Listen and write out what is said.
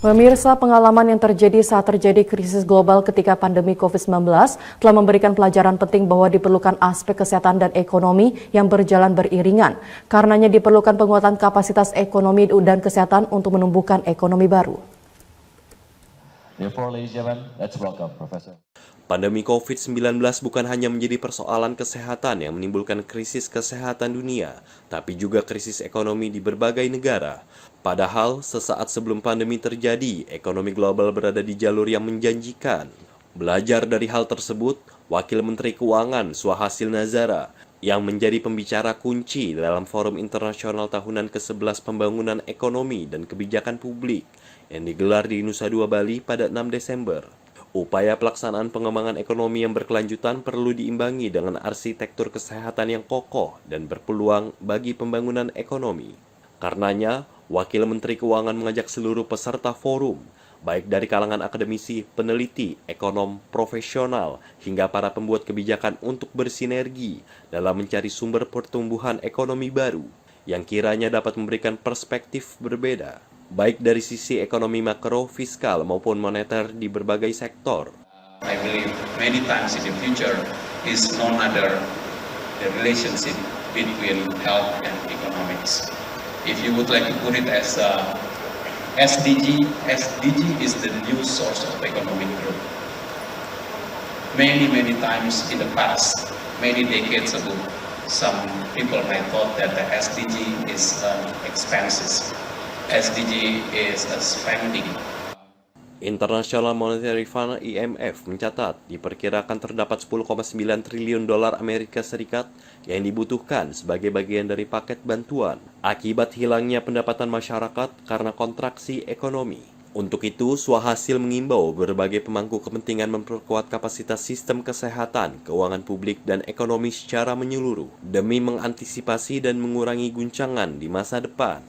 Pemirsa, pengalaman yang terjadi saat terjadi krisis global ketika pandemi COVID-19 telah memberikan pelajaran penting bahwa diperlukan aspek kesehatan dan ekonomi yang berjalan beriringan. Karenanya diperlukan penguatan kapasitas ekonomi dan kesehatan untuk menumbuhkan ekonomi baru. Pandemi COVID-19 bukan hanya menjadi persoalan kesehatan yang menimbulkan krisis kesehatan dunia, tapi juga krisis ekonomi di berbagai negara. Padahal, sesaat sebelum pandemi terjadi, ekonomi global berada di jalur yang menjanjikan. Belajar dari hal tersebut, Wakil Menteri Keuangan Suhasil Nazara, yang menjadi pembicara kunci dalam Forum Internasional Tahunan ke-11 Pembangunan Ekonomi dan Kebijakan Publik, yang digelar di Nusa Dua Bali pada 6 Desember. Upaya pelaksanaan pengembangan ekonomi yang berkelanjutan perlu diimbangi dengan arsitektur kesehatan yang kokoh dan berpeluang bagi pembangunan ekonomi. Karenanya, Wakil Menteri Keuangan mengajak seluruh peserta forum, baik dari kalangan akademisi, peneliti, ekonom, profesional, hingga para pembuat kebijakan untuk bersinergi dalam mencari sumber pertumbuhan ekonomi baru yang kiranya dapat memberikan perspektif berbeda, baik dari sisi ekonomi makro, fiskal, maupun moneter di berbagai sektor. I believe many times in the future is none other the relationship between health and economics. If you would like to put it as SDG is the new source of economic growth. Many times in the past, many decades ago, some people might thought that the SDG is expenses. SDG is a spending. International Monetary Fund (IMF) mencatat diperkirakan terdapat 10,9 triliun dolar Amerika Serikat yang dibutuhkan sebagai bagian dari paket bantuan akibat hilangnya pendapatan masyarakat karena kontraksi ekonomi. Untuk itu, Suhasil mengimbau berbagai pemangku kepentingan memperkuat kapasitas sistem kesehatan, keuangan publik, dan ekonomi secara menyeluruh demi mengantisipasi dan mengurangi guncangan di masa depan.